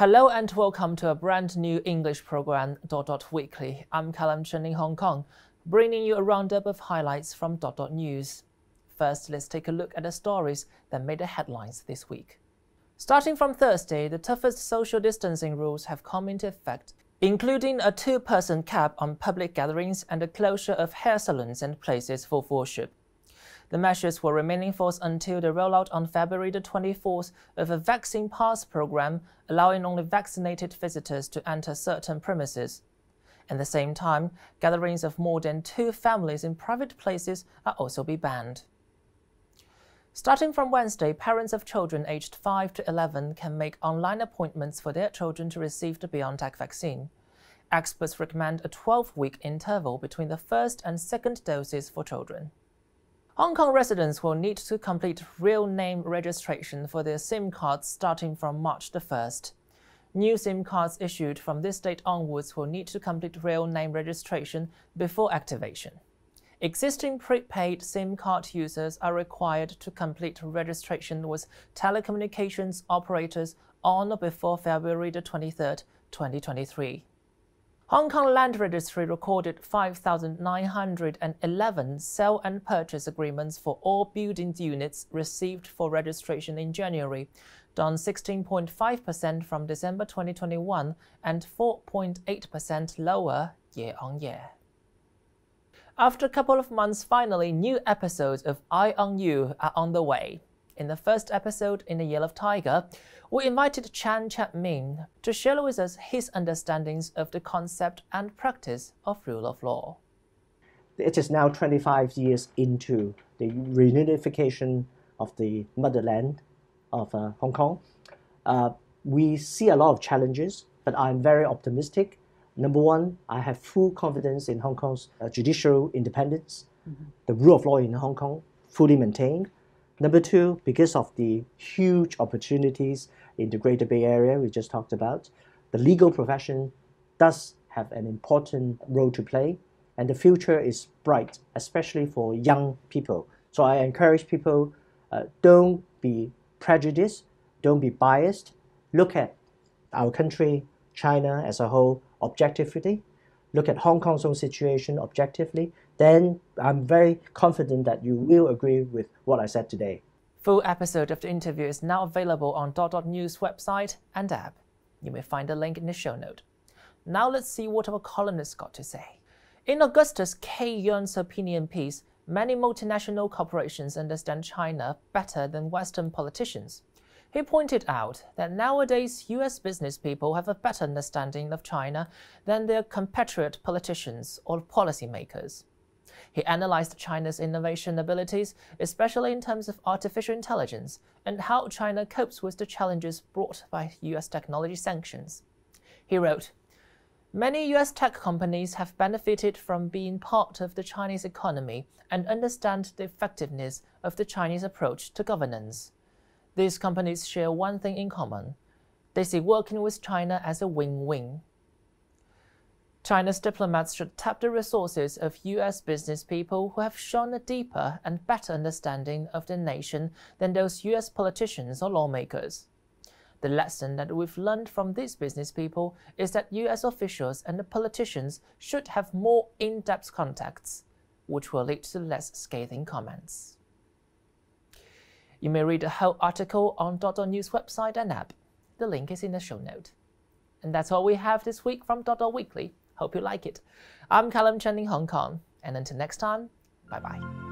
Hello and welcome to a brand new English program, DotDot Weekly. I'm Callum Chen in Hong Kong, bringing you a roundup of highlights from DotDotNews. First, let's take a look at the stories that made the headlines this week. Starting from Thursday, the toughest social distancing rules have come into effect, including a 2-person cap on public gatherings and the closure of hair salons and places for worship. The measures will remain in force until the rollout on February the 24th of a vaccine pass program, allowing only vaccinated visitors to enter certain premises. At the same time, gatherings of more than 2 families in private places are also be banned. Starting from Wednesday, parents of children aged 5 to 11 can make online appointments for their children to receive the BioNTech vaccine. Experts recommend a 12-week interval between the first and second doses for children. Hong Kong residents will need to complete real name registration for their SIM cards starting from March the 1st. New SIM cards issued from this date onwards will need to complete real name registration before activation. Existing prepaid SIM card users are required to complete registration with telecommunications operators on or before February the 23rd, 2023. Hong Kong Land Registry recorded 5,911 sale and purchase agreements for all building units received for registration in January, down 16.5% from December 2021 and 4.8% lower year-on-year. After a couple of months, finally, new episodes of Eye on You are on the way. In the first episode, In the Year of Tiger, we invited Chan Chap-min to share with us his understandings of the concept and practice of rule of law. It is now 25 years into the reunification of the motherland of Hong Kong. We see a lot of challenges, but I'm very optimistic. Number one, I have full confidence in Hong Kong's judicial independence, the rule of law in Hong Kong fully maintained. Number two, because of the huge opportunities in the Greater Bay Area we just talked about, the legal profession does have an important role to play, and the future is bright, especially for young people. So I encourage people, don't be prejudiced, don't be biased, look at our country, China as a whole, objectively, look at Hong Kong's own situation objectively, then I'm very confident that you will agree with what I said today. Full episode of the interview is now available on DotDotNews website and app. You may find the link in the show note. Now let's see what our columnist got to say. In Augustus K. Yuan's opinion piece, many multinational corporations understand China better than Western politicians. He pointed out that nowadays US business people have a better understanding of China than their compatriot politicians or policymakers. He analyzed China's innovation abilities, especially in terms of artificial intelligence, and how China copes with the challenges brought by US technology sanctions. He wrote, "Many US tech companies have benefited from being part of the Chinese economy and understand the effectiveness of the Chinese approach to governance. These companies share one thing in common. They see working with China as a win-win." China's diplomats should tap the resources of US business people who have shown a deeper and better understanding of the nation than those US politicians or lawmakers. The lesson that we've learned from these business people is that US officials and the politicians should have more in-depth contacts, which will lead to less scathing comments. You may read the whole article on DotDotNews website and app. The link is in the show note. And that's all we have this week from DotDot Weekly. Hope you like it. I'm Callum Chen in Hong Kong, and until next time, bye-bye.